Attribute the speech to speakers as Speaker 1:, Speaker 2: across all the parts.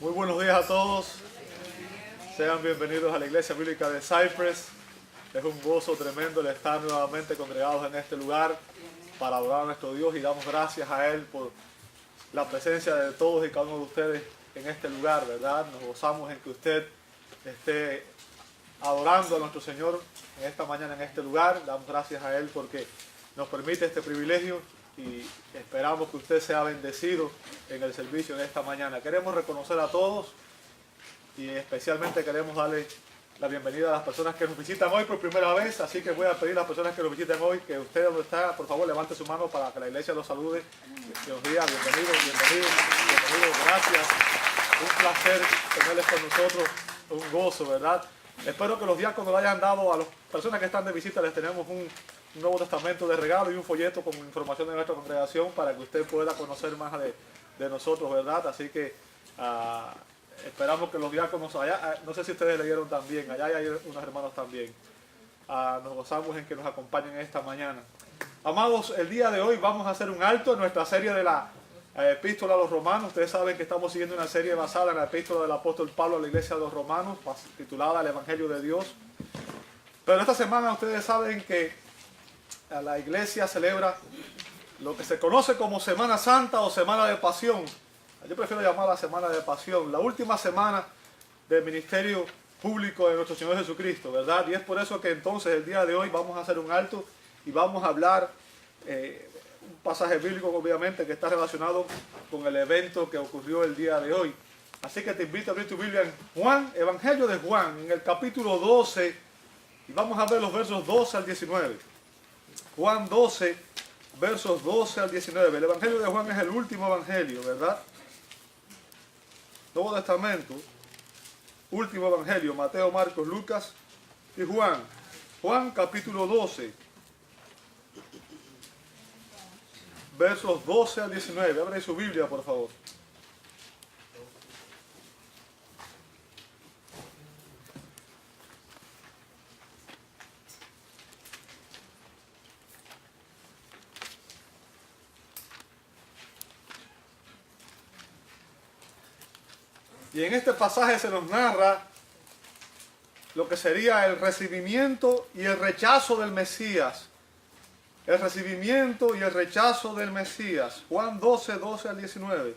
Speaker 1: Muy buenos días a todos. Sean bienvenidos a la Iglesia Bíblica de Cypress. Es un gozo tremendo el estar nuevamente congregados en este lugar para adorar a nuestro Dios y damos gracias a Él por la presencia de todos y cada uno de ustedes en este lugar, ¿verdad? Nos gozamos en que usted esté adorando a nuestro Señor en esta mañana en este lugar. Damos gracias a Él porque nos permite este privilegio y esperamos que usted sea bendecido en el servicio en esta mañana. Queremos reconocer a todos y especialmente queremos darle la bienvenida a las personas que nos visitan hoy por primera vez, así que voy a pedir a las personas que nos visiten hoy que usted donde está, por favor levante su mano para que la iglesia los salude. Buenos días, bienvenidos, gracias. Un placer tenerles con nosotros, un gozo, ¿verdad? Espero que los diáconos le hayan dado a las personas que están de visita, les tenemos un Nuevo Testamento de regalo y un folleto con información de nuestra congregación para que usted pueda conocer más de nosotros, ¿verdad? Así que esperamos que los diáconos allá, no sé si ustedes leyeron también, allá hay unos hermanos también. Nos gozamos en que nos acompañen esta mañana. Amados, el día de hoy vamos a hacer un alto en nuestra serie de la Epístola a los Romanos. Ustedes saben que estamos siguiendo una serie basada en la Epístola del Apóstol Pablo a la Iglesia de los Romanos, titulada El Evangelio de Dios. Pero esta semana ustedes saben que la iglesia celebra lo que se conoce como Semana Santa o Semana de Pasión. Yo prefiero llamarla Semana de Pasión, la última semana del ministerio público de nuestro Señor Jesucristo, ¿verdad? Y es por eso que entonces el día de hoy vamos a hacer un alto y vamos a hablar un pasaje bíblico obviamente que está relacionado con el evento que ocurrió el día de hoy. Así que te invito a abrir tu Biblia en Juan, Evangelio de Juan, en el capítulo 12, y vamos a ver los versos 12 al 19. Juan 12, versos 12 al 19. El Evangelio de Juan es el último Evangelio, ¿verdad? Nuevo Testamento, último Evangelio, Mateo, Marcos, Lucas y Juan. Juan capítulo 12, versos 12 al 19. Abre su Biblia, por favor. Y en este pasaje se nos narra lo que sería el recibimiento y el rechazo del Mesías. El recibimiento y el rechazo del Mesías. Juan 12, 12 al 19.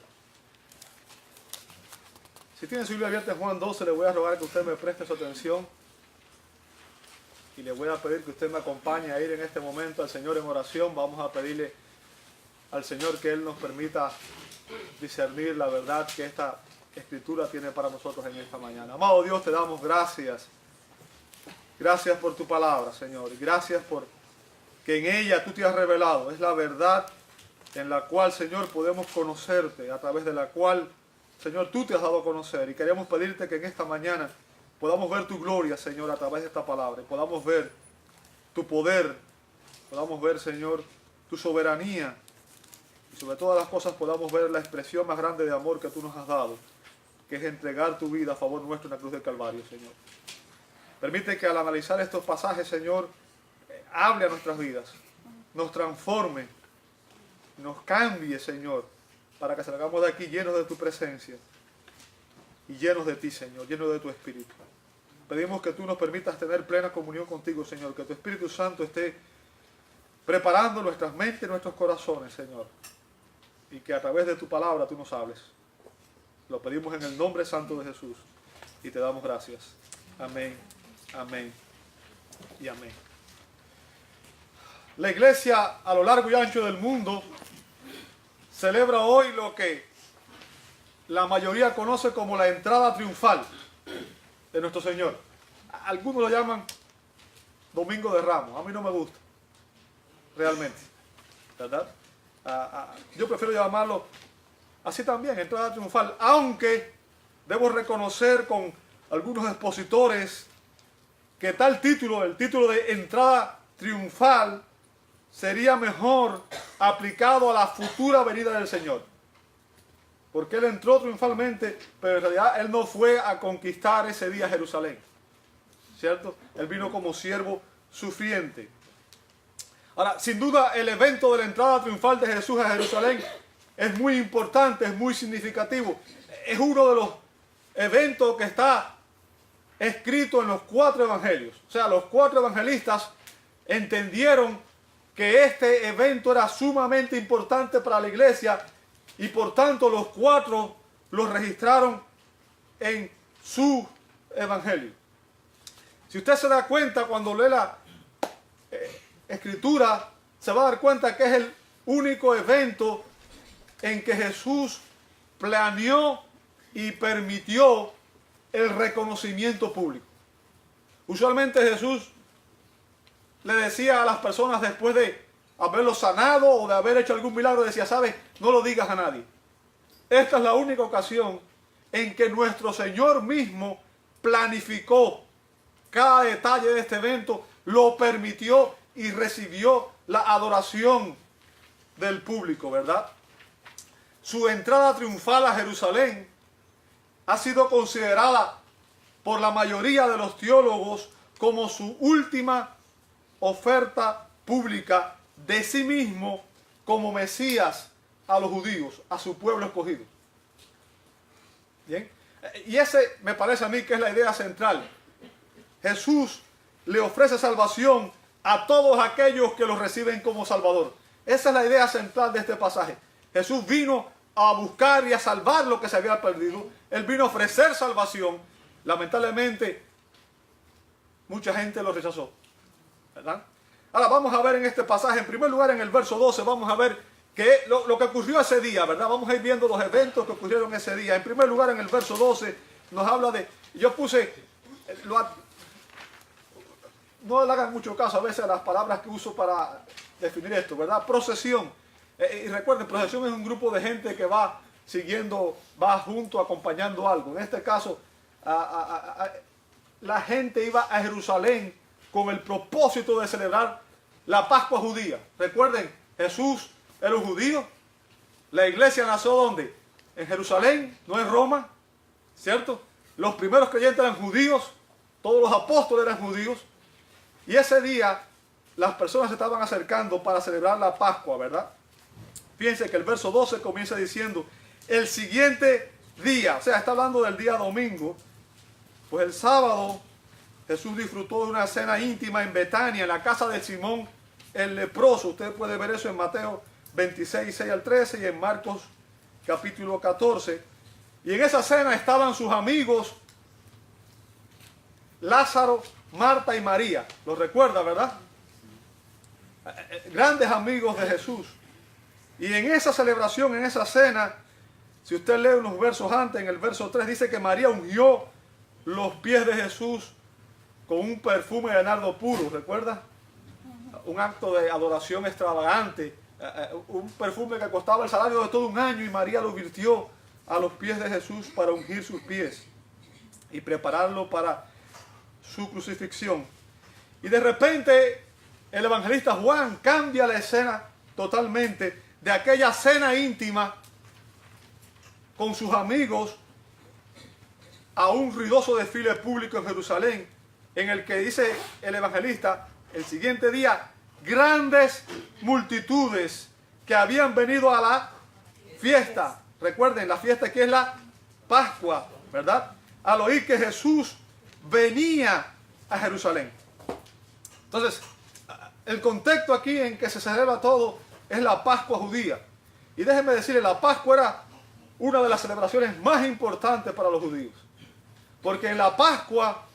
Speaker 1: Si tiene su Biblia abierta en Juan 12, le voy a rogar que usted me preste su atención. Y le voy a pedir que usted me acompañe a ir en este momento al Señor en oración. Vamos a pedirle al Señor que Él nos permita discernir la verdad que esta Escritura tiene para nosotros en esta mañana. Amado Dios, te damos gracias. Gracias por tu palabra, Señor. Y gracias por que en ella tú te has revelado. Es la verdad en la cual, Señor, podemos conocerte, a través de la cual, Señor, tú te has dado a conocer. Y queremos pedirte que en esta mañana podamos ver tu gloria, Señor, a través de esta palabra. Y podamos ver tu poder. Podamos ver, Señor, tu soberanía. Y sobre todas las cosas podamos ver la expresión más grande de amor que tú nos has dado, que es entregar tu vida a favor nuestro en la cruz del Calvario, Señor. Permite que al analizar estos pasajes, Señor, hable a nuestras vidas, nos transforme, nos cambie, Señor, para que salgamos de aquí llenos de tu presencia y llenos de ti, Señor, llenos de tu Espíritu. Pedimos que tú nos permitas tener plena comunión contigo, Señor, que tu Espíritu Santo esté preparando nuestras mentes y nuestros corazones, Señor, y que a través de tu palabra tú nos hables. Lo pedimos en el nombre santo de Jesús y te damos gracias. Amén, amén y amén. La iglesia a lo largo y ancho del mundo celebra hoy lo que la mayoría conoce como la entrada triunfal de nuestro Señor. Algunos lo llaman Domingo de Ramos. A mí no me gusta, realmente, ¿verdad? Yo prefiero llamarlo así también, entrada triunfal, aunque debo reconocer con algunos expositores que tal título, el título de entrada triunfal, sería mejor aplicado a la futura venida del Señor. Porque Él entró triunfalmente, pero en realidad Él no fue a conquistar ese día Jerusalén, ¿cierto? Él vino como siervo sufriente. Ahora, sin duda, el evento de la entrada triunfal de Jesús a Jerusalén es muy importante, es muy significativo. Es uno de los evento que está escrito en los 4 evangelios. O sea, los 4 evangelistas entendieron que este evento era sumamente importante para la iglesia y por tanto los 4 los registraron en su evangelio. Si usted se da cuenta cuando lee la escritura, se va a dar cuenta que es el único evento en que Jesús planeó y permitió el reconocimiento público. Usualmente Jesús le decía a las personas después de haberlo sanado o de haber hecho algún milagro, decía, ¿sabes? No lo digas a nadie. Esta es la única ocasión en que nuestro Señor mismo planificó cada detalle de este evento, lo permitió y recibió la adoración del público, ¿verdad? Su entrada triunfal a Jerusalén ha sido considerada por la mayoría de los teólogos como su última oferta pública de sí mismo como Mesías a los judíos, a su pueblo escogido. Bien, y ese me parece a mí que es la idea central. Jesús le ofrece salvación a todos aquellos que lo reciben como Salvador. Esa es la idea central de este pasaje. Jesús vino a buscar y a salvar lo que se había perdido. Él vino a ofrecer salvación. Lamentablemente, mucha gente lo rechazó, ¿verdad? Ahora vamos a ver en este pasaje, en primer lugar en el verso 12, vamos a ver lo que ocurrió ese día, ¿verdad? Vamos a ir viendo los eventos que ocurrieron ese día. En primer lugar, en el verso 12, nos habla de, yo puse, no le hagan mucho caso a veces a las palabras que uso para definir esto, ¿verdad? Procesión. Y recuerden, procesión es un grupo de gente que va siguiendo, va junto, acompañando algo. En este caso, la gente iba a Jerusalén con el propósito de celebrar la Pascua judía. Recuerden, Jesús era un judío. La iglesia nació ¿dónde? En Jerusalén, no en Roma, ¿cierto? Los primeros creyentes eran judíos, todos los apóstoles eran judíos. Y ese día las personas se estaban acercando para celebrar la Pascua, ¿verdad? Fíjense que el verso 12 comienza diciendo, el siguiente día, o sea, está hablando del día domingo, pues el sábado Jesús disfrutó de una cena íntima en Betania, en la casa de Simón el leproso. Usted puede ver eso en Mateo 26, 6 al 13 y en Marcos capítulo 14. Y en esa cena estaban sus amigos Lázaro, Marta y María. ¿Lo recuerda, verdad? Grandes amigos de Jesús. Y en esa celebración, en esa cena, si usted lee unos versos antes, en el verso 3 dice que María ungió los pies de Jesús con un perfume de nardo puro, ¿recuerda? Un acto de adoración extravagante, un perfume que costaba el salario de todo un año, y María lo virtió a los pies de Jesús para ungir sus pies y prepararlo para su crucifixión. Y de repente el evangelista Juan cambia la escena totalmente de aquella cena íntima con sus amigos a un ruidoso desfile público en Jerusalén, en el que dice el evangelista, el siguiente día, grandes multitudes que habían venido a la fiesta. Recuerden, la fiesta que es la Pascua, ¿verdad? Al oír que Jesús venía a Jerusalén. Entonces, el contexto aquí en que se celebra todo es la Pascua judía. Y déjenme decirle, la Pascua era una de las celebraciones más importantes para los judíos. Porque en la Pascua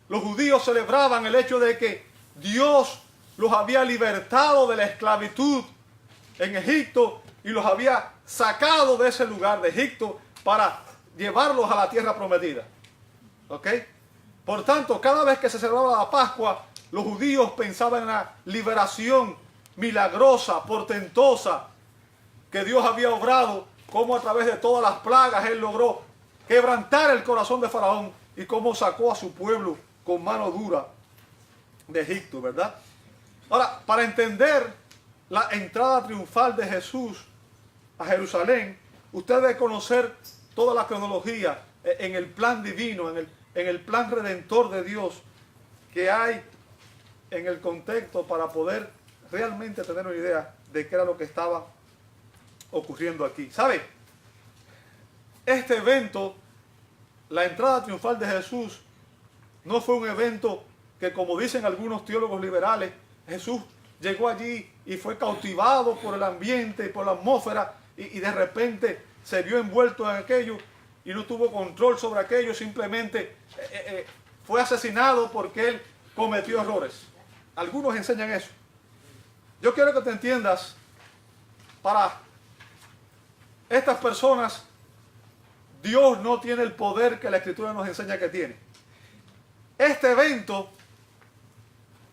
Speaker 1: los judíos celebraban el hecho de que Dios los había libertado de la esclavitud en Egipto y los había sacado de ese lugar de Egipto para llevarlos a la tierra prometida. ¿Ok? Por tanto, cada vez que se celebraba la Pascua, los judíos pensaban en la liberación milagrosa, portentosa, que Dios había obrado, cómo a través de todas las plagas Él logró quebrantar el corazón de Faraón y cómo sacó a su pueblo con mano dura de Egipto, ¿verdad? Ahora, para entender la entrada triunfal de Jesús a Jerusalén, usted debe conocer toda la cronología en el plan divino, en el plan redentor de Dios que hay en el contexto para poder realmente tener una idea de qué era lo que estaba ocurriendo aquí. ¿Sabe? Este evento la entrada triunfal de Jesús no fue un evento que, como dicen algunos teólogos liberales, Jesús llegó allí y fue cautivado por el ambiente, por la atmósfera, y de repente se vio envuelto en aquello y no tuvo control sobre aquello, simplemente fue asesinado porque él cometió errores. Algunos enseñan eso. Yo quiero que te entiendas, para estas personas, Dios no tiene el poder que la Escritura nos enseña que tiene. Este evento,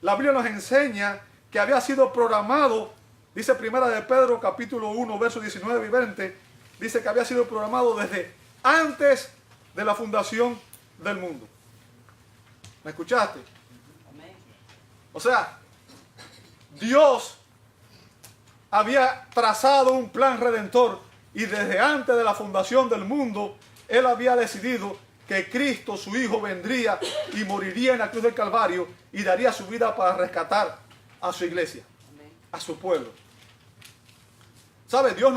Speaker 1: la Biblia nos enseña que había sido programado, dice Primera de Pedro, capítulo 1, versos 19 y 20, dice que había sido programado desde antes de la fundación del mundo. ¿Me escuchaste? O sea, Dios había trazado un plan redentor y desde antes de la fundación del mundo, Él había decidido que Cristo, su Hijo, vendría y moriría en la cruz del Calvario y daría su vida para rescatar a su iglesia, a su pueblo. ¿Sabe? Dios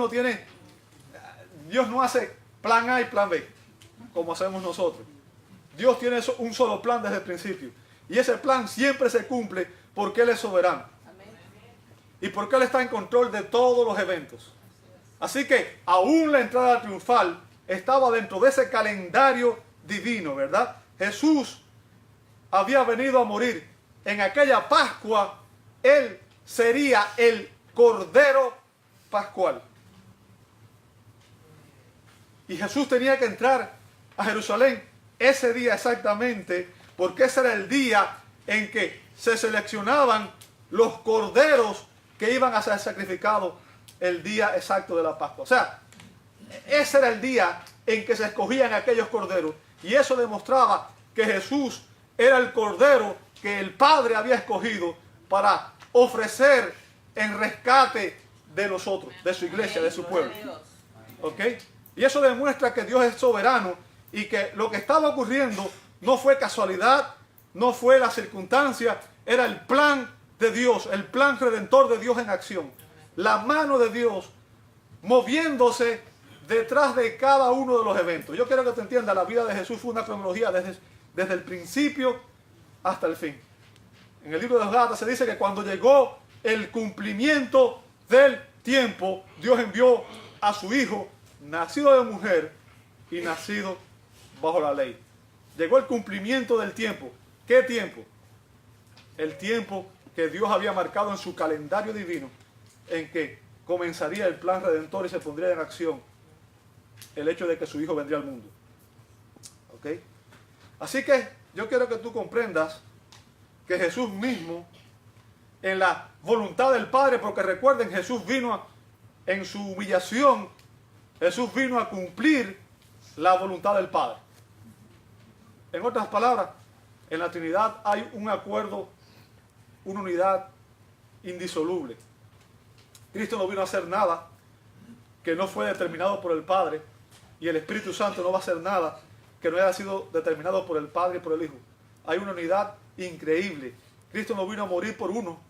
Speaker 1: no hace plan A y plan B, como hacemos nosotros. Dios tiene un solo plan desde el principio. Y ese plan siempre se cumple porque Él es soberano. Y porque Él está en control de todos los eventos. Así que aún la entrada triunfal estaba dentro de ese calendario divino, ¿verdad? Jesús había venido a morir. En aquella Pascua, Él sería el Cordero Pascual. Y Jesús tenía que entrar a Jerusalén ese día exactamente, porque ese era el día en que se seleccionaban los corderos que iban a ser sacrificados el día exacto de la Pascua. O sea, ese era el día en que se escogían aquellos corderos. Y eso demostraba que Jesús era el cordero que el Padre había escogido para ofrecer en rescate de nosotros, de su iglesia, de su pueblo. ¿Ok? Y eso demuestra que Dios es soberano y que lo que estaba ocurriendo no fue casualidad, no fue la circunstancia, era el plan de Dios, el plan redentor de Dios en acción. La mano de Dios moviéndose detrás de cada uno de los eventos. Yo quiero que te entiendas, la vida de Jesús fue una cronología desde el principio hasta el fin. En el libro de los Gálatas se dice que cuando llegó el cumplimiento del tiempo, Dios envió a su Hijo, nacido de mujer y nacido bajo la ley. Llegó el cumplimiento del tiempo. ¿Qué tiempo? El tiempo que Dios había marcado en su calendario divino, en que comenzaría el plan redentor y se pondría en acción el hecho de que su Hijo vendría al mundo. ¿Ok? Así que yo quiero que tú comprendas que Jesús mismo, en la voluntad del Padre, porque recuerden, Jesús vino en su humillación, Jesús vino a cumplir la voluntad del Padre. En otras palabras, en la Trinidad hay un acuerdo, una unidad indisoluble. Cristo no vino a hacer nada que no fue determinado por el Padre, y el Espíritu Santo no va a hacer nada que no haya sido determinado por el Padre y por el Hijo. Hay una unidad increíble. Cristo no vino a morir por uno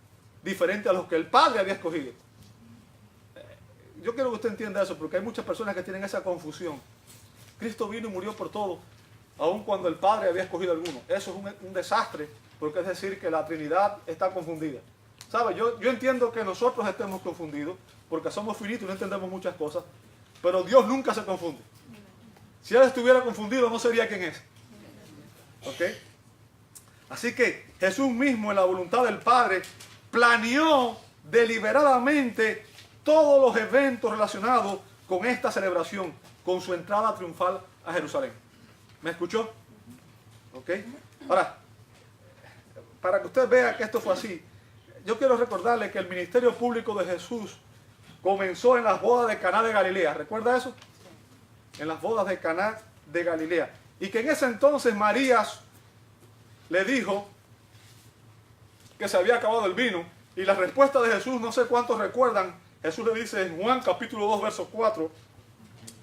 Speaker 1: diferente a los que el Padre había escogido. Yo quiero que usted entienda eso, porque hay muchas personas que tienen esa confusión. Cristo vino y murió por todos, aun cuando el Padre había escogido a alguno. Eso es un desastre, porque es decir que la Trinidad está confundida. ¿Sabe? Yo entiendo que nosotros estemos confundidos, porque somos finitos y no entendemos muchas cosas, pero Dios nunca se confunde. Si Él estuviera confundido, no sería quien es. ¿Ok? Así que Jesús mismo, en la voluntad del Padre, planeó deliberadamente todos los eventos relacionados con esta celebración, con su entrada triunfal a Jerusalén. ¿Me escuchó? ¿Ok? Ahora, para que usted vea que esto fue así, yo quiero recordarle que el ministerio público de Jesús comenzó en las bodas de Caná de Galilea. ¿Recuerda eso? En las bodas de Caná de Galilea. Y que en ese entonces María le dijo que se había acabado el vino. Y la respuesta de Jesús, no sé cuántos recuerdan, Jesús le dice en Juan capítulo 2, verso 4,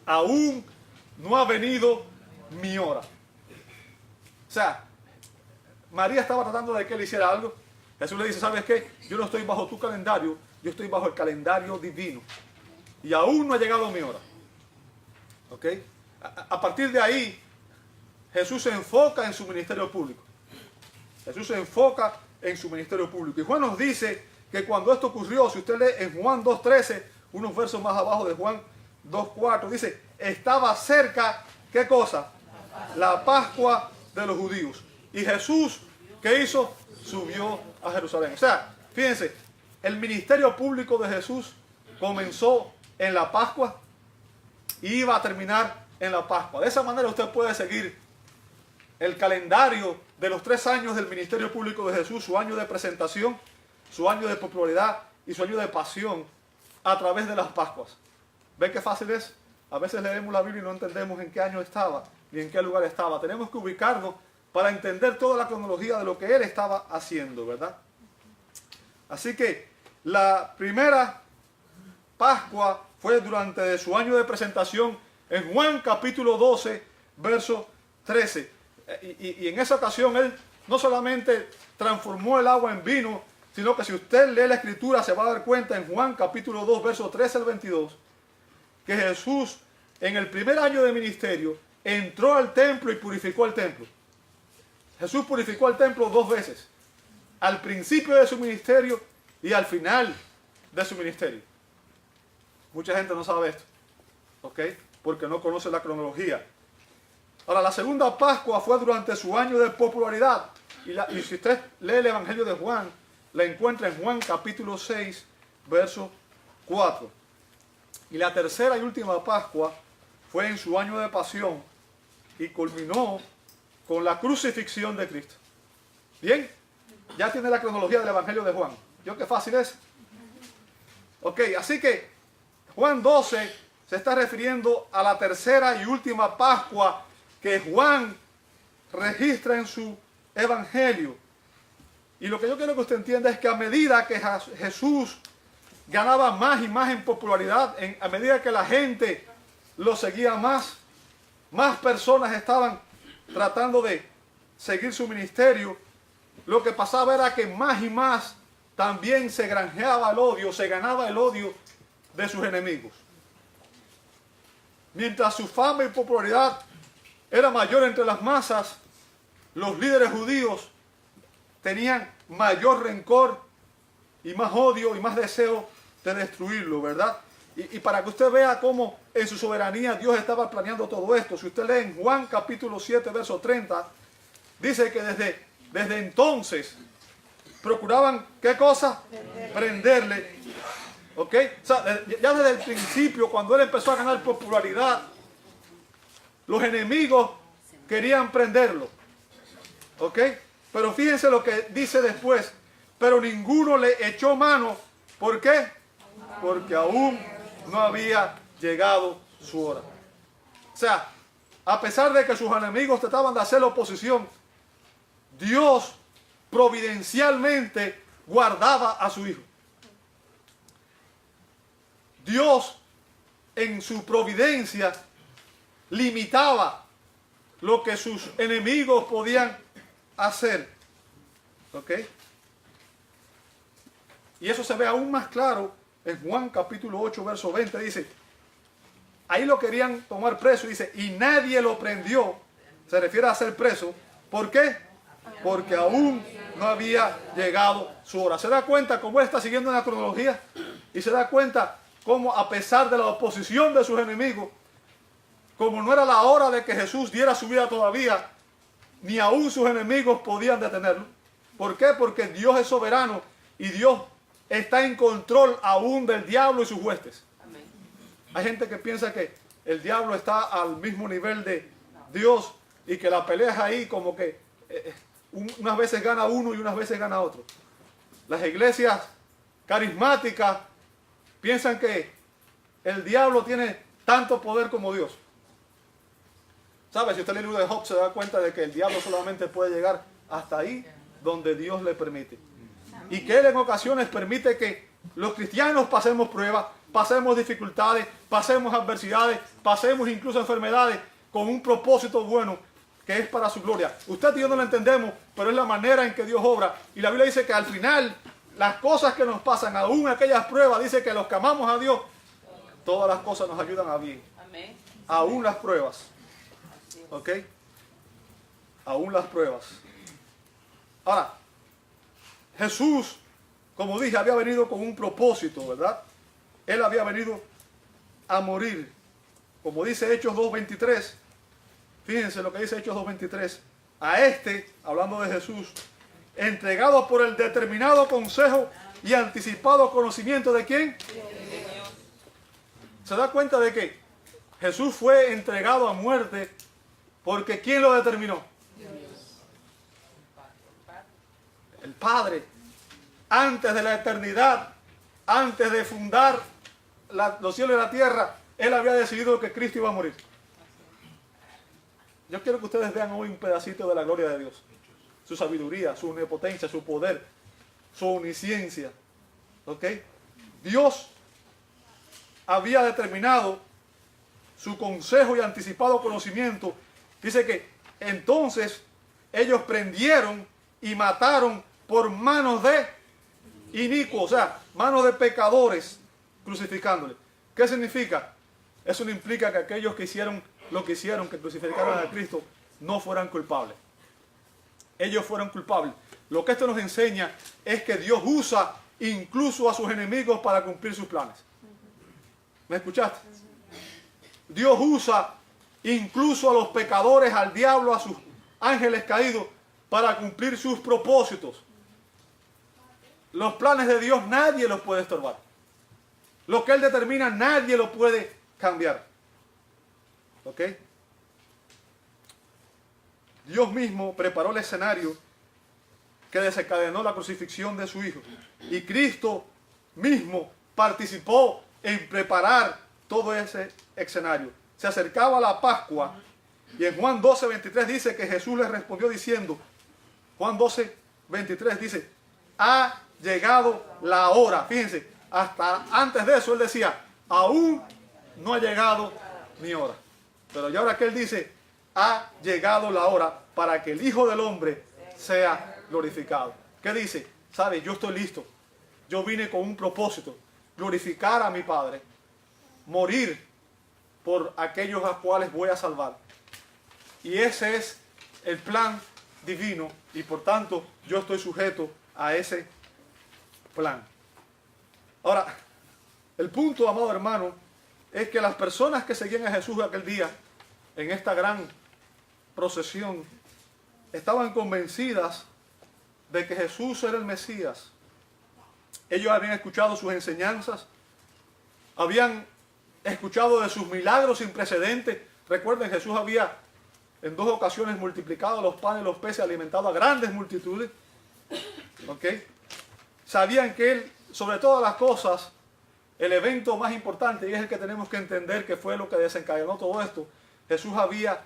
Speaker 1: aún no ha venido mi hora. O sea, María estaba tratando de que él hiciera algo. Jesús le dice, ¿sabes qué? Yo no estoy bajo tu calendario, yo estoy bajo el calendario divino. Y aún no ha llegado mi hora. ¿Ok? A partir de ahí, Jesús se enfoca en su ministerio público. Jesús se enfoca en su ministerio público. Y Juan nos dice que cuando esto ocurrió, si usted lee en Juan 2.13, unos versos más abajo de Juan 2.4, dice, estaba cerca, ¿qué cosa? La Pascua de los judíos. Y Jesús, ¿qué hizo? Subió a Jerusalén. O sea, fíjense, el ministerio público de Jesús comenzó en la Pascua y iba a terminar en la Pascua. De esa manera usted puede seguir el calendario de los 3 años del ministerio público de Jesús, su año de presentación, su año de popularidad y su año de pasión a través de las Pascuas. ¿Ven qué fácil es? A veces leemos la Biblia y no entendemos en qué año estaba ni en qué lugar estaba. Tenemos que ubicarnos para entender toda la cronología de lo que él estaba haciendo, ¿verdad? Así que la primera Pascua fue durante su año de presentación en Juan capítulo 12, verso 13. Y en esa ocasión él no solamente transformó el agua en vino, sino que si usted lee la escritura se va a dar cuenta en Juan capítulo 2, verso 13 al 22, que Jesús en el primer año de ministerio entró al templo y purificó el templo. Jesús purificó el templo 2 veces, al principio de su ministerio y al final de su ministerio. Mucha gente no sabe esto, ¿ok? Porque no conoce la cronología. Ahora, la segunda Pascua fue durante su año de popularidad. Y si usted lee el Evangelio de Juan, la encuentra en Juan capítulo 6, verso 4. Y la tercera y última Pascua fue en su año de pasión y culminó con la crucifixión de Cristo. Bien, ya tiene la cronología del Evangelio de Juan. ¿Yo qué fácil es? Ok, así que Juan 12 se está refiriendo a la tercera y última Pascua que Juan registra en su Evangelio. Y lo que yo quiero que usted entienda es que a medida que Jesús ganaba más y más en popularidad, a medida que la gente lo seguía más personas estaban tratando de seguir su ministerio, lo que pasaba era que más y más también se granjeaba el odio, se ganaba el odio de sus enemigos. Mientras su fama y popularidad era mayor entre las masas, los líderes judíos tenían mayor rencor y más odio y más deseo de destruirlo, ¿verdad? Y para que usted vea cómo en su soberanía Dios estaba planeando todo esto, si usted lee en Juan capítulo 7, verso 30, dice que desde entonces procuraban, ¿qué cosa? Prenderle. ¿Ok? O sea, ya desde el principio, cuando él empezó a ganar popularidad, los enemigos querían prenderlo. ¿Ok? Pero fíjense lo que dice después. Pero ninguno le echó mano. ¿Por qué? Porque aún no había llegado su hora. O sea, a pesar de que sus enemigos trataban de hacer la oposición, Dios providencialmente guardaba a su hijo. Dios en su providencia limitaba lo que sus enemigos podían hacer. ¿Ok? Y eso se ve aún más claro en Juan capítulo 8, verso 20. Dice, ahí lo querían tomar preso. Dice, y nadie lo prendió. Se refiere a ser preso. ¿Por qué? Porque aún no había llegado su hora. ¿Se da cuenta cómo él está siguiendo una cronología? Y se da cuenta cómo a pesar de la oposición de sus enemigos, como no era la hora de que Jesús diera su vida todavía, ni aún sus enemigos podían detenerlo. ¿Por qué? Porque Dios es soberano y Dios está en control aún del diablo y sus huestes. Amén. Hay gente que piensa que el diablo está al mismo nivel de Dios y que la pelea es ahí como que unas veces gana uno y unas veces gana otro. Las iglesias carismáticas piensan que el diablo tiene tanto poder como Dios. ¿Sabe? Si usted lee el libro de Job se da cuenta de que el diablo solamente puede llegar hasta ahí donde Dios le permite. Y que él en ocasiones permite que los cristianos pasemos pruebas, pasemos dificultades, pasemos adversidades, pasemos incluso enfermedades con un propósito bueno que es para su gloria. Usted y yo no lo entendemos, pero es la manera en que Dios obra. Y la Biblia dice que al final las cosas que nos pasan, aún aquellas pruebas, dice que los que amamos a Dios, todas las cosas nos ayudan a bien. Amén. Aún las pruebas. ¿Ok? aún las pruebas. Ahora, Jesús, como dije, había venido con un propósito, ¿verdad? Él había venido a morir. Como dice Hechos 2:23, fíjense lo que dice Hechos 2:23. A este, hablando de Jesús, entregado por el determinado consejo y anticipado conocimiento de ¿quién? ¿Se da cuenta de que Jesús fue entregado a muerte porque ¿quién lo determinó? El Padre. Antes de la eternidad, antes de fundar los cielos y la tierra, Él había decidido que Cristo iba a morir. Yo quiero que ustedes vean hoy un pedacito de la gloria de Dios. Su sabiduría, su omnipotencia, su poder, su omnisciencia. ¿Ok? Dios había determinado su consejo y anticipado conocimiento. Dice que entonces ellos prendieron y mataron por manos de inicuos, o sea, manos de pecadores, crucificándole. ¿Qué significa? Eso no implica que aquellos que hicieron lo que hicieron, que crucificaron a Cristo, no fueran culpables. Ellos fueron culpables. Lo que esto nos enseña es que Dios usa incluso a sus enemigos para cumplir sus planes. ¿Me escuchaste? Dios usa incluso a los pecadores, al diablo, a sus ángeles caídos, para cumplir sus propósitos. Los planes de Dios nadie los puede estorbar. Lo que Él determina nadie lo puede cambiar. ¿Ok? Dios mismo preparó el escenario que desencadenó la crucifixión de su Hijo. Y Cristo mismo participó en preparar todo ese escenario. Se acercaba la Pascua y en Juan 12:23 dice que Jesús le respondió diciendo, Juan 12:23 dice, ha llegado la hora. Fíjense, hasta antes de eso Él decía, aún no ha llegado mi hora. Pero ya ahora que Él dice, ha llegado la hora para que el Hijo del Hombre sea glorificado. ¿Qué dice? ¿Sabe? Yo estoy listo. Yo vine con un propósito, glorificar a mi Padre, morir por aquellos a los cuales voy a salvar. Y ese es el plan divino y por tanto yo estoy sujeto a ese plan. Ahora, el punto, amado hermano, es que las personas que seguían a Jesús aquel día, en esta gran procesión, estaban convencidas de que Jesús era el Mesías. Ellos habían escuchado sus enseñanzas, habían escuchado de sus milagros sin precedentes. Recuerden, Jesús había en 2 ocasiones multiplicado los panes y los peces, alimentado a grandes multitudes. ¿Ok? Sabían que Él, sobre todas las cosas, el evento más importante, y es el que tenemos que entender que fue lo que desencadenó todo esto, Jesús había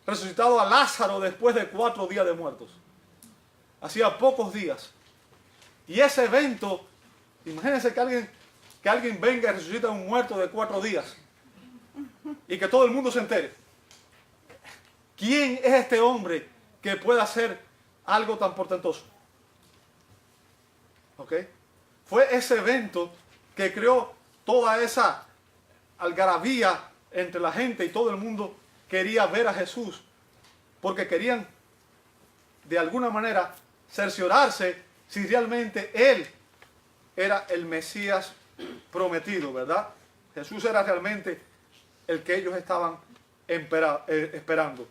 Speaker 1: resucitado a Lázaro después de 4 días de muertos. Hacía pocos días. Y ese evento, imagínense que alguien venga y resucita a un muerto de 4 días. Y que todo el mundo se entere. ¿Quién es este hombre que pueda hacer algo tan portentoso? ¿Ok? Fue ese evento que creó toda esa algarabía entre la gente y todo el mundo quería ver a Jesús. Porque querían, de alguna manera, cerciorarse si realmente Él era el Mesías prometido, ¿verdad? Jesús era realmente el que ellos estaban esperando.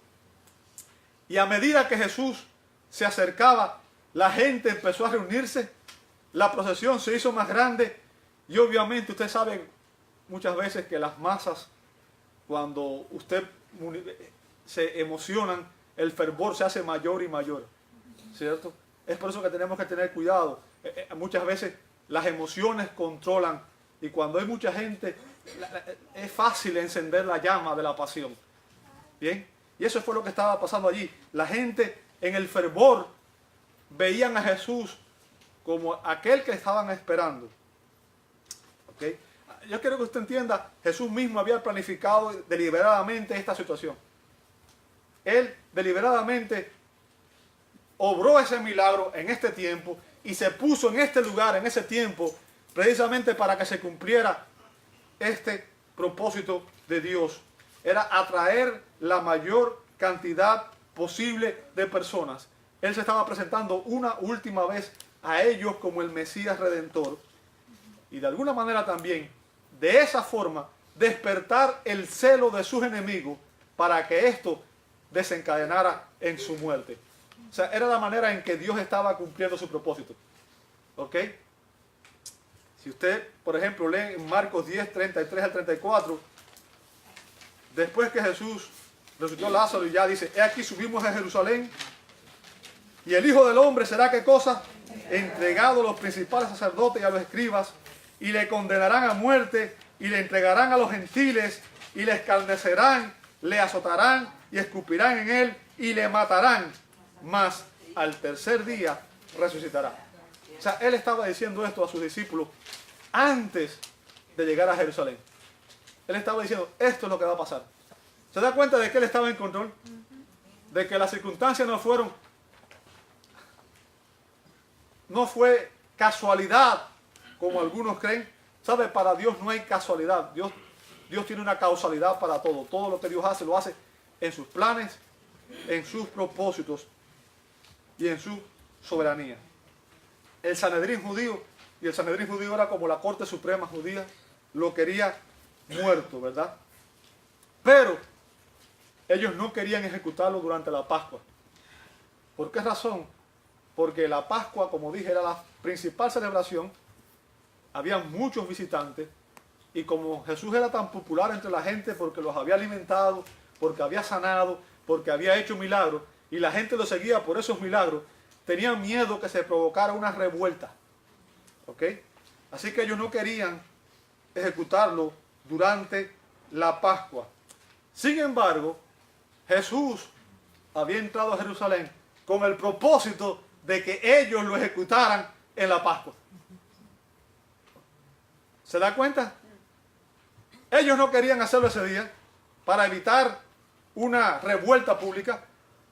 Speaker 1: Y a medida que Jesús se acercaba, la gente empezó a reunirse, la procesión se hizo más grande y obviamente ustedes saben muchas veces que las masas, cuando usted se emocionan, el fervor se hace mayor y mayor, ¿cierto? Es por eso que tenemos que tener cuidado. Muchas veces las emociones controlan y cuando hay mucha gente es fácil encender la llama de la pasión. ¿Bien? Y eso fue lo que estaba pasando allí. La gente en el fervor veían a Jesús como aquel que estaban esperando. ¿Okay? Yo quiero que usted entienda, Jesús mismo había planificado deliberadamente esta situación. Él deliberadamente obró ese milagro en este tiempo y se puso en este lugar, en ese tiempo, precisamente para que se cumpliera este propósito de Dios. Era atraer la mayor cantidad posible de personas. Él se estaba presentando una última vez a ellos como el Mesías Redentor. Y de alguna manera también, de esa forma, despertar el celo de sus enemigos para que esto desencadenara en su muerte. O sea, era la manera en que Dios estaba cumpliendo su propósito. ¿Ok? Si usted, por ejemplo, lee en Marcos 10, 33 al 34, después que Jesús resucitó a Lázaro y ya dice, he aquí subimos a Jerusalén y el Hijo del Hombre será, ¿qué cosa? Entregado a los principales sacerdotes y a los escribas y le condenarán a muerte y le entregarán a los gentiles y le escarnecerán, le azotarán y escupirán en él y le matarán, mas al tercer día resucitará. O sea, él estaba diciendo esto a sus discípulos antes de llegar a Jerusalén. Él estaba diciendo, esto es lo que va a pasar. ¿Se da cuenta de que él estaba en control? De que las circunstancias no fue casualidad, como algunos creen. ¿Sabe? Para Dios no hay casualidad. Dios tiene una causalidad para todo. Todo lo que Dios hace, lo hace en sus planes, en sus propósitos y en su soberanía. El Sanedrín judío, y el Sanedrín judío era como la Corte Suprema judía, lo quería muerto, ¿verdad? Pero ellos no querían ejecutarlo durante la Pascua. ¿Por qué razón? Porque la Pascua, como dije, era la principal celebración. Había muchos visitantes y como Jesús era tan popular entre la gente porque los había alimentado, porque había sanado, porque había hecho milagros y la gente lo seguía por esos milagros, tenían miedo que se provocara una revuelta. ¿Ok? Así que ellos no querían ejecutarlo durante la Pascua. Sin embargo, Jesús había entrado a Jerusalén con el propósito de que ellos lo ejecutaran en la Pascua. ¿Se da cuenta? Ellos no querían hacerlo ese día para evitar una revuelta pública,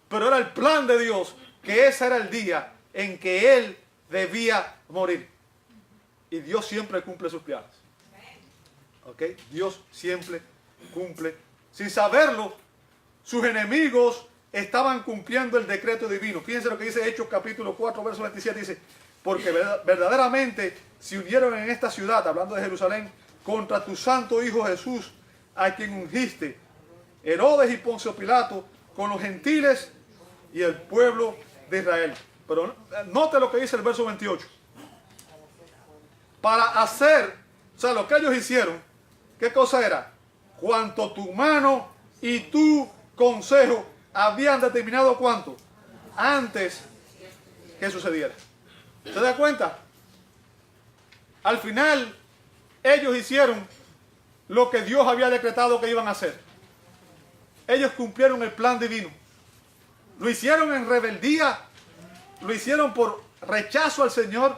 Speaker 1: pero era el plan de Dios que ese era el día en que Él debía morir. Y Dios siempre cumple sus planes. ¿Ok? Dios siempre cumple. Sin saberlo, sus enemigos estaban cumpliendo el decreto divino. Fíjense lo que dice Hechos capítulo 4, verso 27. Dice, porque verdaderamente se unieron en esta ciudad, hablando de Jerusalén, contra tu santo Hijo Jesús, a quien ungiste, Herodes y Poncio Pilato, con los gentiles y el pueblo de Israel. Pero note lo que dice el verso 28. Para hacer, o sea, lo que ellos hicieron, ¿qué cosa era? Cuanto tu mano y tu consejo habían determinado, ¿cuánto? Antes que sucediera. ¿Se da cuenta? Al final, ellos hicieron lo que Dios había decretado que iban a hacer. Ellos cumplieron el plan divino. Lo hicieron en rebeldía, lo hicieron por rechazo al Señor,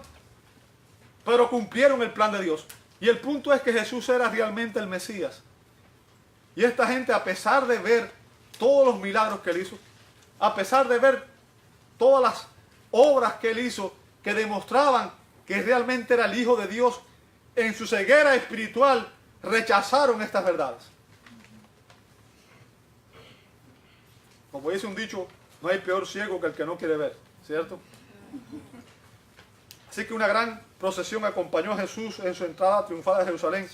Speaker 1: pero cumplieron el plan de Dios. Y el punto es que Jesús era realmente el Mesías. Y esta gente, a pesar de ver todos los milagros que Él hizo, a pesar de ver todas las obras que Él hizo, que demostraban que realmente era el Hijo de Dios, en su ceguera espiritual rechazaron estas verdades. Como dice un dicho, no hay peor ciego que el que no quiere ver, ¿cierto? Así que una gran procesión acompañó a Jesús en su entrada triunfal a Jerusalén.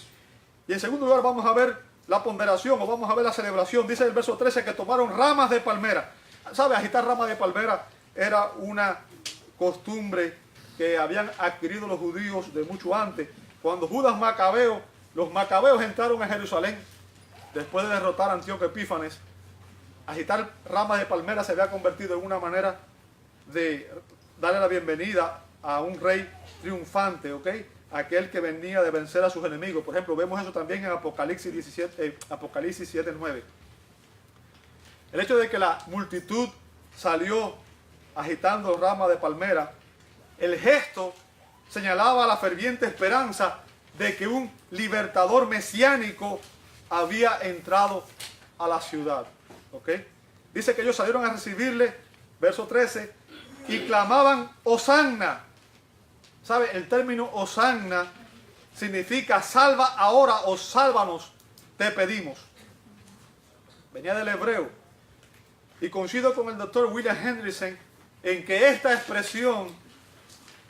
Speaker 1: Y en segundo lugar vamos a ver la ponderación, o vamos a ver la celebración. Dice el verso 13 que tomaron ramas de palmera. ¿Sabe? Agitar ramas de palmera era una costumbre que habían adquirido los judíos de mucho antes. Cuando los macabeos entraron a Jerusalén, después de derrotar a Antíoco Epífanes, agitar ramas de palmera se había convertido en una manera de darle la bienvenida a un rey triunfante, ¿ok? Aquel que venía de vencer a sus enemigos. Por ejemplo, vemos eso también en Apocalipsis 7:9. El hecho de que la multitud salió agitando ramas de palmera, el gesto señalaba la ferviente esperanza de que un libertador mesiánico había entrado a la ciudad. ¿Ok? Dice que ellos salieron a recibirle, verso 13, y clamaban Hosanna. ¿Sabe? El término Hosanna significa salva ahora o sálvanos, te pedimos. Venía del hebreo. y coincido con el doctor William Hendrickson en que esta expresión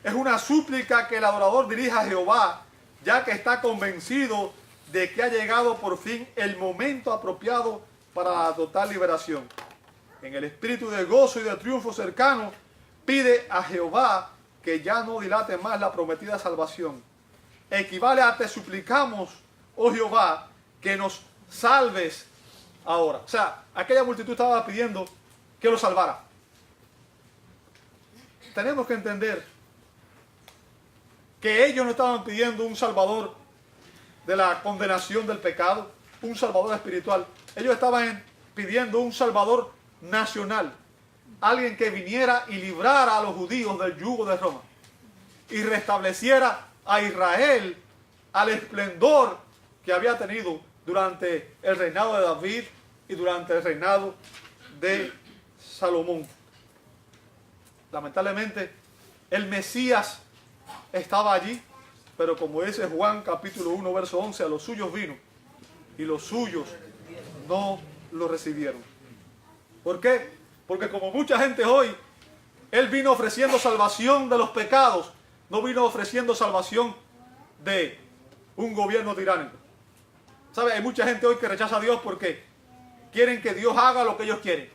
Speaker 1: es una súplica que el adorador dirige a Jehová, ya que está convencido de que ha llegado por fin el momento apropiado para la total liberación. En el espíritu de gozo y de triunfo cercano, pide a Jehová que ya no dilate más la prometida salvación. Equivale a te suplicamos, oh Jehová, que nos salves ahora. O sea, aquella multitud estaba pidiendo que lo salvara. Tenemos que entender que ellos no estaban pidiendo un salvador de la condenación del pecado, un salvador espiritual. Ellos estaban pidiendo un salvador nacional, alguien que viniera y librara a los judíos del yugo de Roma y restableciera a Israel al esplendor que había tenido durante el reinado de David y durante el reinado de Salomón. Lamentablemente, el Mesías estaba allí, pero como dice Juan capítulo 1, verso 11, a los suyos vino y los suyos no lo recibieron. ¿Por qué? Porque como mucha gente hoy, Él vino ofreciendo salvación de los pecados, no vino ofreciendo salvación de un gobierno tiránico. ¿Sabe? Hay mucha gente hoy que rechaza a Dios porque quieren que Dios haga lo que ellos quieren.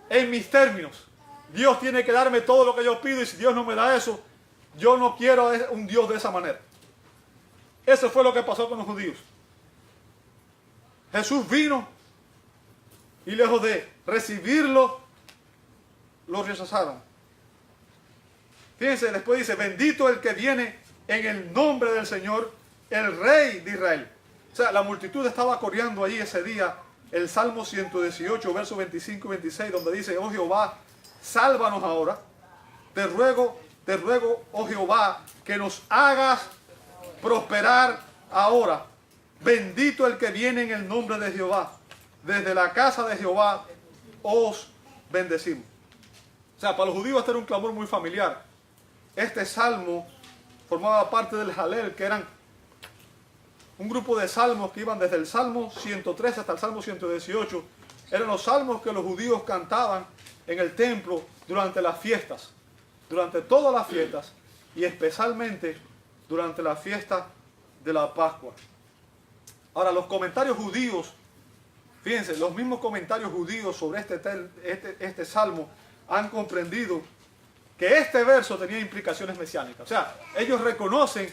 Speaker 1: En mis términos, Dios tiene que darme todo lo que yo pido y si Dios no me da eso, yo no quiero un Dios de esa manera. Eso fue lo que pasó con los judíos. Jesús vino y lejos de recibirlo, lo rechazaron. Fíjense, después dice, bendito el que viene en el nombre del Señor, el Rey de Israel. O sea, la multitud estaba coreando allí ese día el Salmo 118, versos 25 y 26, donde dice, oh Jehová, sálvanos ahora. Te ruego, oh Jehová, que nos hagas prosperar ahora. Bendito el que viene en el nombre de Jehová. Desde la casa de Jehová os bendecimos. O sea, para los judíos este era un clamor muy familiar. Este salmo formaba parte del Jalel, que eran un grupo de salmos que iban desde el Salmo 103 hasta el Salmo 118. Eran los salmos que los judíos cantaban en el templo durante las fiestas, durante todas las fiestas y especialmente durante la fiesta de la Pascua. Ahora, los comentarios judíos, fíjense, los mismos comentarios judíos sobre este salmo han comprendido que este verso tenía implicaciones mesiánicas. O sea, ellos reconocen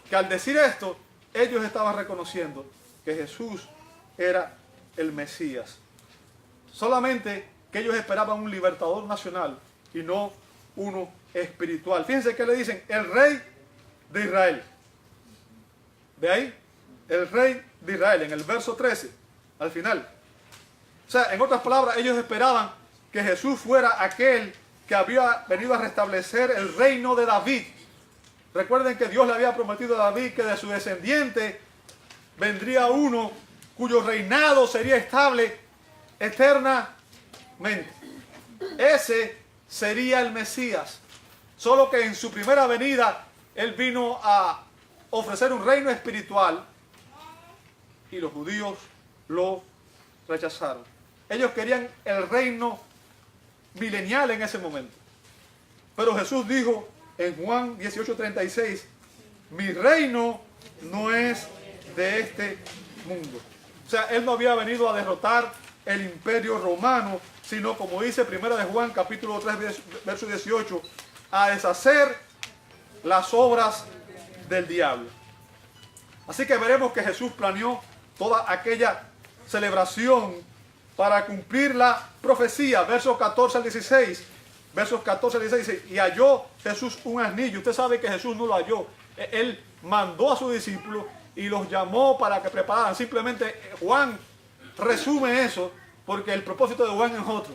Speaker 1: que al decir esto, ellos estaban reconociendo que Jesús era el Mesías. Solamente que ellos esperaban un libertador nacional y no uno espiritual. Fíjense que le dicen, el Rey de Israel. ¿De ahí? El Rey de Israel, en el verso 13, al final. O sea, en otras palabras, ellos esperaban que Jesús fuera aquel que había venido a restablecer el reino de David. Recuerden que Dios le había prometido a David que de su descendiente vendría uno cuyo reinado sería estable eternamente. Ese sería el Mesías. Solo que en su primera venida, Él vino a ofrecer un reino espiritual y los judíos lo rechazaron. Ellos querían el reino milenial en ese momento. Pero Jesús dijo en Juan 18:36, mi reino no es de este mundo. O sea, Él no había venido a derrotar el imperio romano, sino como dice 1 de Juan capítulo 3, verso 18, a deshacer las obras del diablo. Así que veremos que Jesús planeó toda aquella celebración para cumplir la profecía, versos 14 al 16. Versos 14 al 16 dice, y halló Jesús un asnillo. Usted sabe que Jesús no lo halló. Él mandó a sus discípulos y los llamó para que prepararan. Simplemente Juan resume eso porque el propósito de Juan es otro.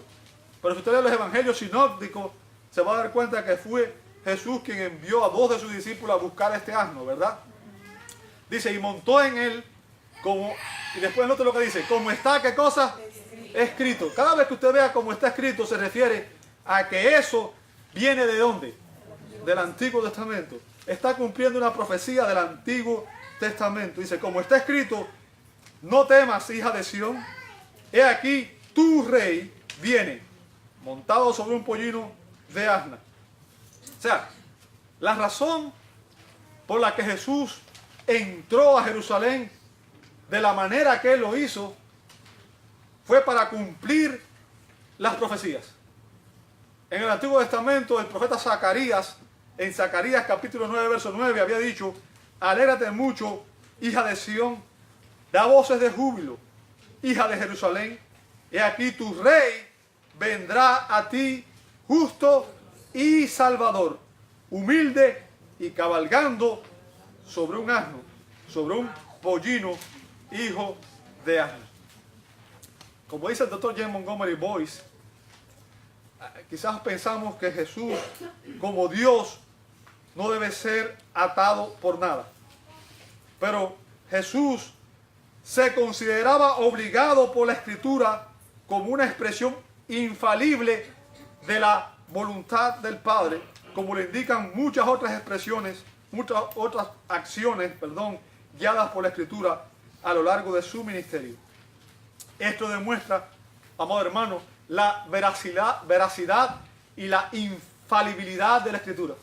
Speaker 1: Pero si usted lee los evangelios sinópticos, se va a dar cuenta que fue Jesús quien envió a 2 de sus discípulos a buscar este asno, ¿verdad? Dice, y montó en él como, y después note lo que dice, como está, ¿qué cosa? Escrito. Cada vez que usted vea como está escrito, se refiere a que eso viene ¿de dónde? Del Antiguo Testamento. Está cumpliendo una profecía del Antiguo Testamento. Dice, como está escrito, no temas, hija de Sión, he aquí tu rey viene montado sobre un pollino de asna. O sea, la razón por la que Jesús entró a Jerusalén de la manera que Él lo hizo fue para cumplir las profecías. En el Antiguo Testamento, el profeta Zacarías, en Zacarías capítulo 9, verso 9, había dicho: alégrate mucho, hija de Sión, da voces de júbilo, hija de Jerusalén. He aquí tu rey vendrá a ti, justo y salvador, humilde y cabalgando sobre un asno, sobre un pollino, hijo de asno. Como dice el doctor James Montgomery Boyce, quizás pensamos que Jesús, como Dios, no debe ser atado por nada. Pero Jesús se consideraba obligado por la Escritura como una expresión infalible de la voluntad del Padre, como le indican muchas otras expresiones, muchas otras acciones, guiadas por la Escritura a lo largo de su ministerio. Esto demuestra, amado hermano, la veracidad y la infalibilidad de la Escritura.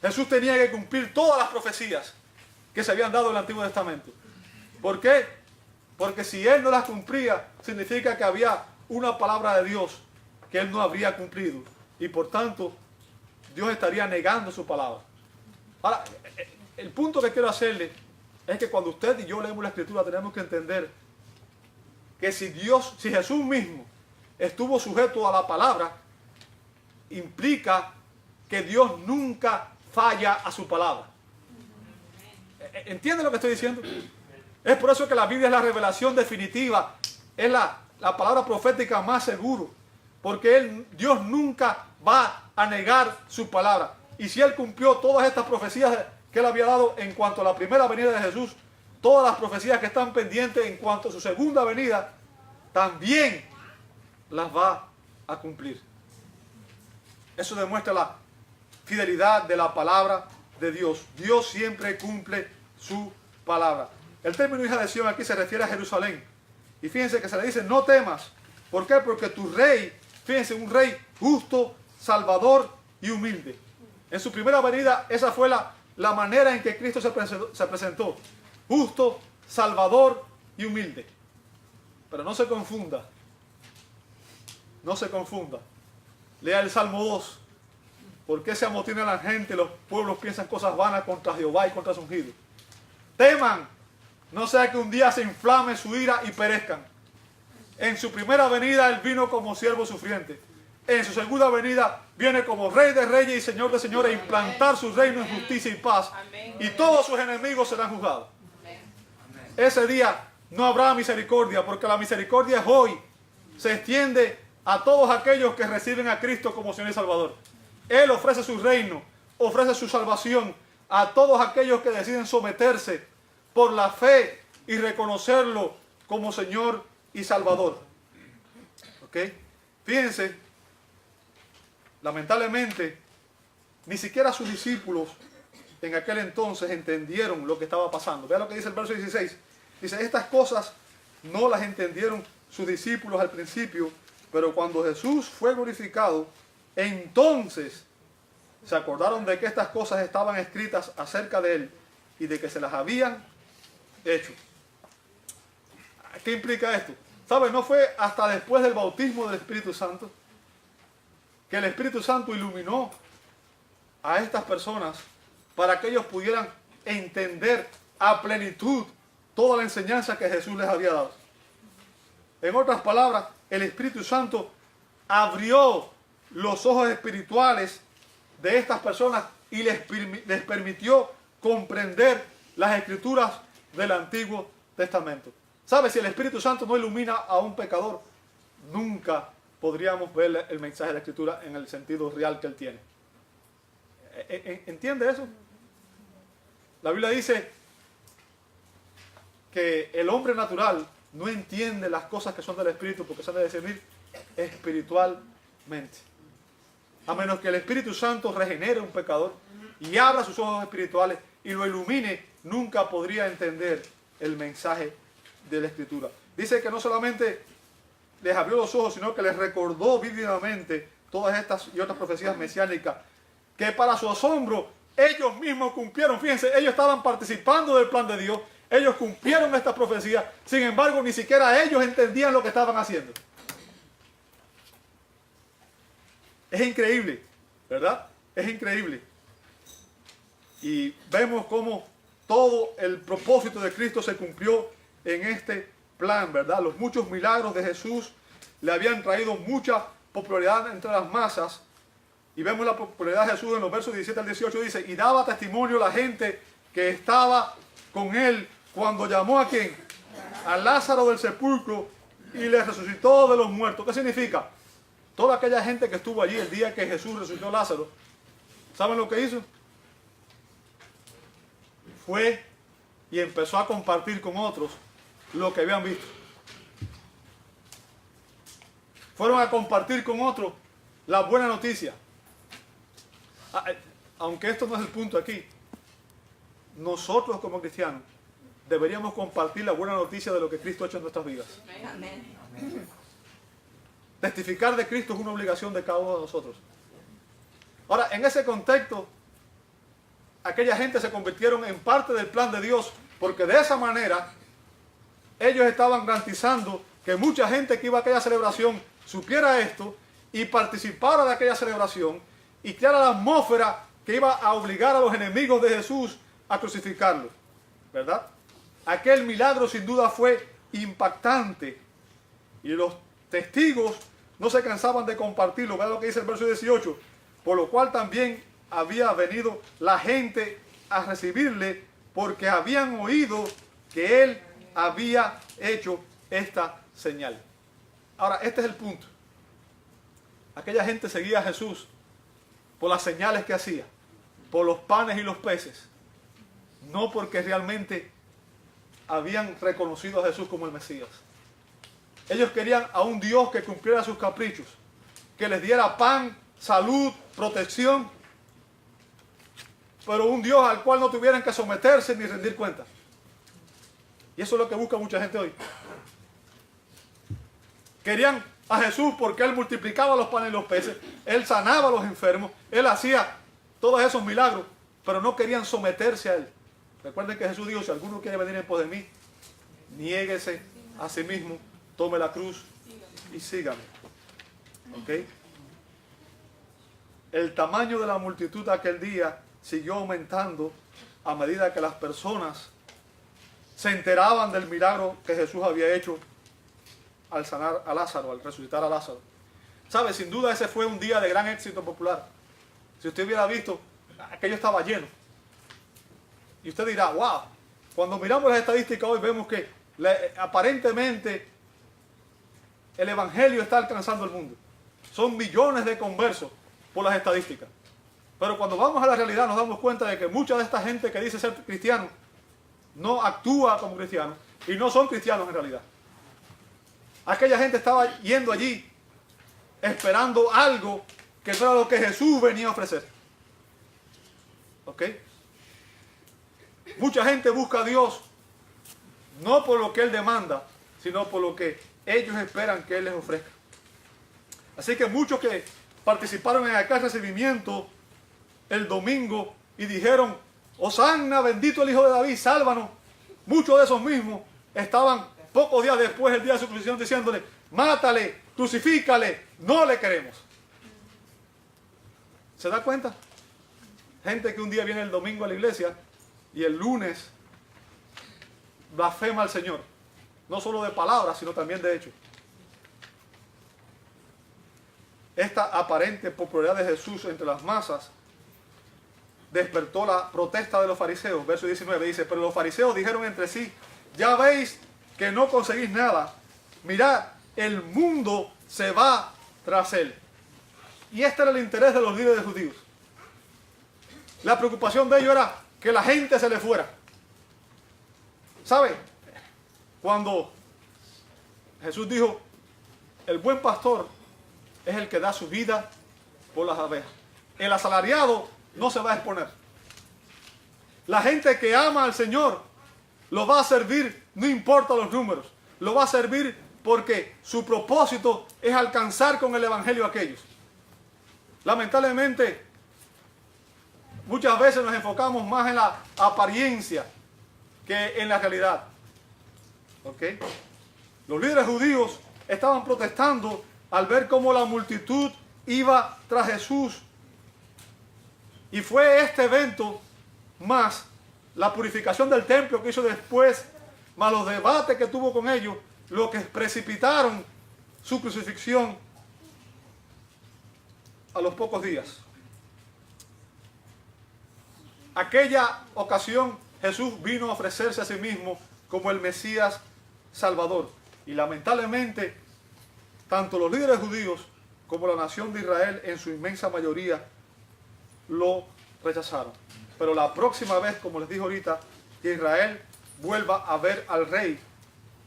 Speaker 1: Jesús tenía que cumplir todas las profecías que se habían dado en el Antiguo Testamento. ¿Por qué? Porque si Él no las cumplía, significa que había una palabra de Dios que Él no habría cumplido. Y por tanto, Dios estaría negando su palabra. Ahora, el punto que quiero hacerle es que cuando usted y yo leemos la Escritura, tenemos que entender que si Jesús mismo estuvo sujeto a la palabra, implica que Dios nunca falla a su palabra. ¿Entiende lo que estoy diciendo? Es por eso que la Biblia es la revelación definitiva, es la palabra profética más seguro, porque Dios nunca va a negar su palabra. Y si Él cumplió todas estas profecías que Él había dado en cuanto a la primera venida de Jesús, todas las profecías que están pendientes en cuanto a su segunda venida, también las va a cumplir. Eso demuestra la fidelidad de la palabra de Dios. Dios siempre cumple su palabra. El término hija de Sión aquí se refiere a Jerusalén. Y fíjense que se le dice: no temas. ¿Por qué? Porque tu rey, fíjense, un rey justo, salvador y humilde. En su primera venida, esa fue la manera en que Cristo se presentó. Justo, salvador y humilde. Pero no se confunda. No se confunda. Lea el Salmo 2. ¿Por qué se amotina la gente? Los pueblos piensan cosas vanas contra Jehová y contra su ungido. Teman, no sea que un día se inflame su ira y perezcan. En su primera venida Él vino como siervo sufriente. En su segunda venida viene como Rey de reyes y Señor de señores a implantar su reino en justicia y paz. Y todos sus enemigos serán juzgados. Ese día no habrá misericordia, porque la misericordia es hoy. Se extiende a todos aquellos que reciben a Cristo como Señor y Salvador. Él ofrece su reino, ofrece su salvación a todos aquellos que deciden someterse por la fe y reconocerlo como Señor y Salvador. ¿Ok? Fíjense, lamentablemente, ni siquiera sus discípulos en aquel entonces entendieron lo que estaba pasando. Vean lo que dice el verso 16. Dice: estas cosas no las entendieron sus discípulos al principio, pero cuando Jesús fue glorificado, entonces se acordaron de que estas cosas estaban escritas acerca de Él y de que se las habían hecho. ¿Qué implica esto? ¿Sabe? No fue hasta después del bautismo del Espíritu Santo que el Espíritu Santo iluminó a estas personas para que ellos pudieran entender a plenitud toda la enseñanza que Jesús les había dado. En otras palabras, el Espíritu Santo abrió los ojos espirituales de estas personas y les permitió comprender las Escrituras del Antiguo Testamento. ¿Sabe? Si el Espíritu Santo no ilumina a un pecador, nunca podríamos ver el mensaje de la Escritura en el sentido real que él tiene. ¿Entiende eso? La Biblia dice que el hombre natural no entiende las cosas que son del Espíritu porque se han de discernir espiritualmente. A menos que el Espíritu Santo regenere a un pecador y abra sus ojos espirituales y lo ilumine, nunca podría entender el mensaje de la Escritura. Dice que no solamente les abrió los ojos, sino que les recordó vívidamente todas estas y otras profecías mesiánicas, que para su asombro ellos mismos cumplieron. Fíjense, ellos estaban participando del plan de Dios, ellos cumplieron esta profecía, sin embargo ni siquiera ellos entendían lo que estaban haciendo. Es increíble, ¿verdad? Es increíble. Y vemos cómo todo el propósito de Cristo se cumplió en este plan, ¿verdad? Los muchos milagros de Jesús le habían traído mucha popularidad entre las masas. Y vemos la popularidad de Jesús en los versos 17 al 18. Dice, y daba testimonio la gente que estaba con él cuando llamó ¿a quién? A Lázaro del sepulcro y le resucitó de los muertos. ¿Qué significa? Toda aquella gente que estuvo allí el día que Jesús resucitó a Lázaro, ¿saben lo que hizo? Fue y empezó a compartir con otros lo que habían visto. Fueron a compartir con otros la buena noticia. Aunque esto no es el punto aquí, nosotros como cristianos deberíamos compartir la buena noticia de lo que Cristo ha hecho en nuestras vidas. Amén. Testificar de Cristo es una obligación de cada uno de nosotros. Ahora, en ese contexto, aquella gente se convirtieron en parte del plan de Dios, porque de esa manera ellos estaban garantizando que mucha gente que iba a aquella celebración supiera esto y participara de aquella celebración y creara la atmósfera que iba a obligar a los enemigos de Jesús a crucificarlo, ¿verdad? Aquel milagro sin duda fue impactante y los testigos no se cansaban de compartirlo. Vean lo que dice el verso 18, por lo cual también había venido la gente a recibirle porque habían oído que él había hecho esta señal. Ahora, este es el punto. Aquella gente seguía a Jesús por las señales que hacía, por los panes y los peces, no porque realmente habían reconocido a Jesús como el Mesías. Ellos querían a un Dios que cumpliera sus caprichos, que les diera pan, salud, protección, pero un Dios al cual no tuvieran que someterse ni rendir cuentas. Y eso es lo que busca mucha gente hoy. Querían a Jesús porque Él multiplicaba los panes y los peces, Él sanaba a los enfermos, Él hacía todos esos milagros, pero no querían someterse a Él. Recuerden que Jesús dijo, si alguno quiere venir en pos de mí, niéguese a sí mismo, tome la cruz y sígame. ¿Ok? El tamaño de la multitud de aquel día siguió aumentando a medida que las personas se enteraban del milagro que Jesús había hecho al sanar a Lázaro, al resucitar a Lázaro. ¿Sabe? Sin duda ese fue un día de gran éxito popular. Si usted hubiera visto, aquello estaba lleno. Y usted dirá, wow, cuando miramos las estadísticas hoy vemos que aparentemente el evangelio está alcanzando el mundo. Son millones de conversos por las estadísticas. Pero cuando vamos a la realidad nos damos cuenta de que mucha de esta gente que dice ser cristiano no actúa como cristiano y no son cristianos en realidad. Aquella gente estaba yendo allí esperando algo que no era lo que Jesús venía a ofrecer. ¿Ok? Mucha gente busca a Dios no por lo que Él demanda, sino por lo que ellos esperan que Él les ofrezca. Así que muchos que participaron en aquel recibimiento el domingo y dijeron, Hosanna, bendito el Hijo de David, sálvanos. Muchos de esos mismos estaban pocos días después, el día de su crucifixión, diciéndole, mátale, crucifícale, no le queremos. ¿Se da cuenta? Gente que un día viene el domingo a la iglesia y el lunes blasfema al Señor. No solo de palabras, sino también de hechos. Esta aparente popularidad de Jesús entre las masas despertó la protesta de los fariseos. Verso 19 dice, pero los fariseos dijeron entre sí, ya veis que no conseguís nada. Mirad, el mundo se va tras él. Y este era el interés de los líderes judíos. La preocupación de ellos era que la gente se le fuera. ¿Sabe? Cuando Jesús dijo, el buen pastor es el que da su vida por las abejas. El asalariado no se va a exponer. La gente que ama al Señor lo va a servir, no importa los números. Lo va a servir porque su propósito es alcanzar con el evangelio a aquellos. Lamentablemente, muchas veces nos enfocamos más en la apariencia que en la realidad. ¿Ok? Los líderes judíos estaban protestando al ver cómo la multitud iba tras Jesús. Y fue este evento, más la purificación del templo que hizo después, más los debates que tuvo con ellos, lo que precipitaron su crucifixión a los pocos días. Aquella ocasión Jesús vino a ofrecerse a sí mismo como el Mesías Salvador. Y lamentablemente, tanto los líderes judíos como la nación de Israel en su inmensa mayoría lo rechazaron. Pero la próxima vez, como les dije ahorita, que Israel vuelva a ver al rey,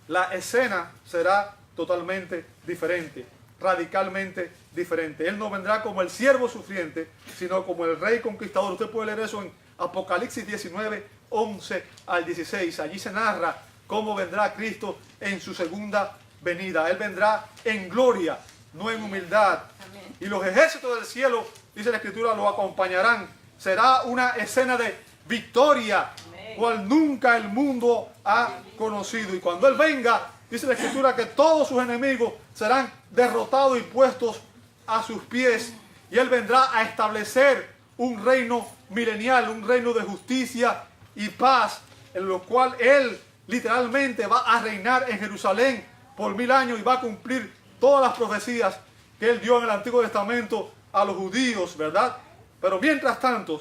Speaker 1: la escena será totalmente diferente, radicalmente diferente. Él no vendrá como el siervo sufriente, sino como el rey conquistador. Usted puede leer eso en Apocalipsis 19, 11 al 16. Allí se narra cómo vendrá Cristo en su segunda venida. Él vendrá en gloria, no en humildad. Amén. Y los ejércitos del cielo, dice la Escritura, lo acompañarán. Será una escena de victoria, amén, cual nunca el mundo ha conocido. Y cuando Él venga, dice la Escritura que todos sus enemigos serán derrotados y puestos a sus pies. Y Él vendrá a establecer un reino milenial, un reino de justicia y paz, en lo cual Él literalmente va a reinar en Jerusalén por 1000 años y va a cumplir todas las profecías que Él dio en el Antiguo Testamento a los judíos, ¿verdad? Pero mientras tanto,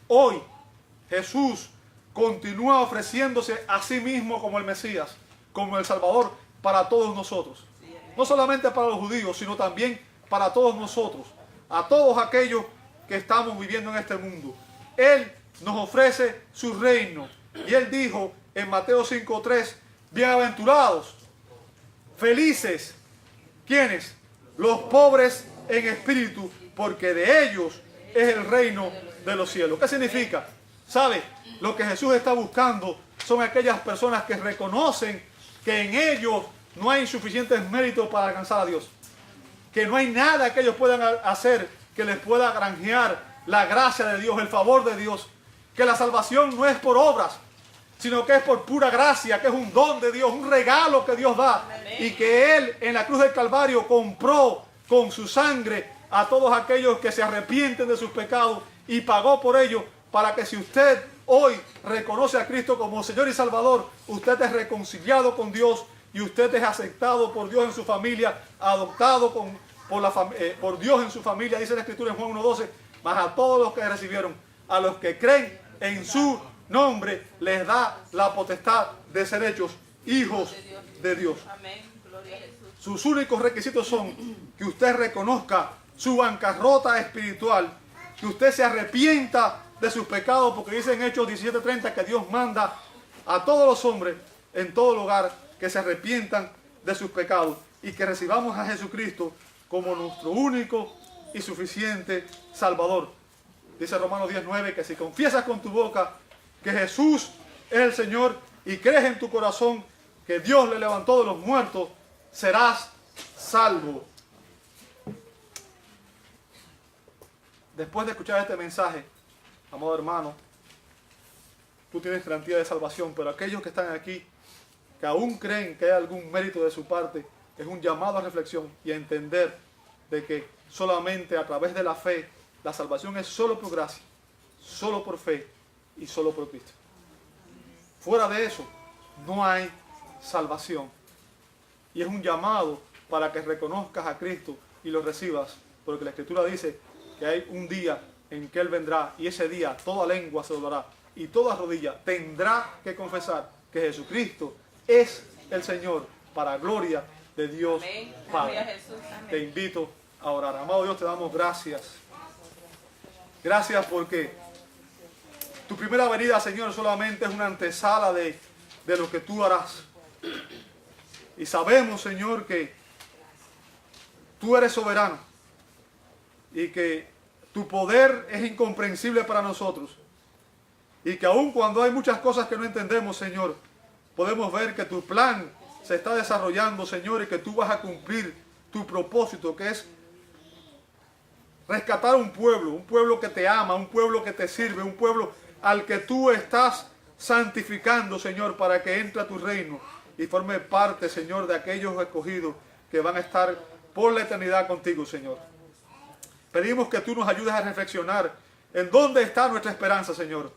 Speaker 1: hoy Jesús continúa ofreciéndose a sí mismo como el Mesías, como el Salvador para todos nosotros. No solamente para los judíos, sino también para todos nosotros, a todos aquellos que estamos viviendo en este mundo. Él nos ofrece su reino. Y Él dijo en Mateo 5:3, bienaventurados, felices, ¿quiénes? Los pobres en espíritu, porque de ellos es el reino de los cielos. ¿Qué significa? ¿Sabe? Lo que Jesús está buscando son aquellas personas que reconocen que en ellos no hay suficientes méritos para alcanzar a Dios. Que no hay nada que ellos puedan hacer que les pueda granjear la gracia de Dios, el favor de Dios. Que la salvación no es por obras, sino que es por pura gracia, que es un don de Dios, un regalo que Dios da. Amén. Y que Él en la cruz del Calvario compró con su sangre a todos aquellos que se arrepienten de sus pecados y pagó por ellos, para que si usted hoy reconoce a Cristo como Señor y Salvador, usted es reconciliado con Dios y usted es aceptado por Dios en su familia, adoptado por Dios en su familia, dice la Escritura en Juan 1:12, mas a todos los que recibieron, a los que creen en su nombre, les da la potestad de ser hechos hijos de Dios. Amén. Gloria a Jesús. Sus únicos requisitos son que usted reconozca su bancarrota espiritual, que usted se arrepienta de sus pecados, porque dice en Hechos 17:30 que Dios manda a todos los hombres en todo lugar que se arrepientan de sus pecados y que recibamos a Jesucristo como nuestro único y suficiente Salvador. Dice Romanos 10:9 que si confiesas con tu boca que Jesús es el Señor y crees en tu corazón que Dios le levantó de los muertos, serás salvo. Después de escuchar este mensaje, amado hermano, tú tienes garantía de salvación, pero aquellos que están aquí, que aún creen que hay algún mérito de su parte, es un llamado a reflexión y a entender de que solamente a través de la fe, la salvación es solo por gracia, solo por fe y solo por Cristo. Fuera de eso, no hay salvación. Y es un llamado para que reconozcas a Cristo y lo recibas, porque la Escritura dice que hay un día en que Él vendrá y ese día toda lengua se doblará y toda rodilla tendrá que confesar que Jesucristo es el Señor, para gloria de Dios Padre. Te invito a orar. Amado Dios, te damos gracias. Gracias porque tu primera venida, Señor, solamente es una antesala de lo que tú harás. Y sabemos, Señor, que tú eres soberano y que tu poder es incomprensible para nosotros. Y que aun cuando hay muchas cosas que no entendemos, Señor, podemos ver que tu plan se está desarrollando, Señor, y que tú vas a cumplir tu propósito, que es rescatar un pueblo que te ama, un pueblo que te sirve, un pueblo al que tú estás santificando, Señor, para que entre a tu reino y forme parte, Señor, de aquellos escogidos que van a estar por la eternidad contigo, Señor. Pedimos que tú nos ayudes a reflexionar en dónde está nuestra esperanza, Señor,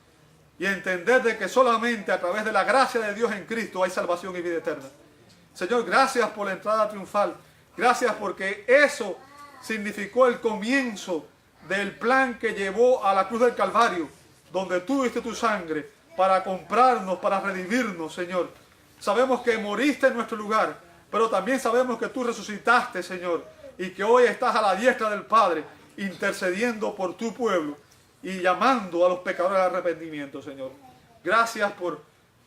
Speaker 1: y entender de que solamente a través de la gracia de Dios en Cristo hay salvación y vida eterna. Señor, gracias por la entrada triunfal. Gracias porque eso significó el comienzo del plan que llevó a la cruz del Calvario, donde tú diste tu sangre para comprarnos, para redimirnos, Señor. Sabemos que moriste en nuestro lugar, pero también sabemos que tú resucitaste, Señor, y que hoy estás a la diestra del Padre, intercediendo por tu pueblo y llamando a los pecadores al arrepentimiento, Señor. Gracias por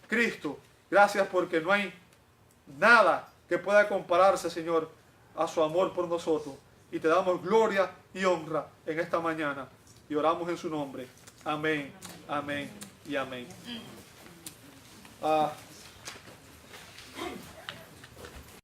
Speaker 1: Cristo. Gracias porque no hay nada que pueda compararse, Señor, a su amor por nosotros. Y te damos gloria y honra en esta mañana. Y oramos en su nombre. Amén, amén y amén.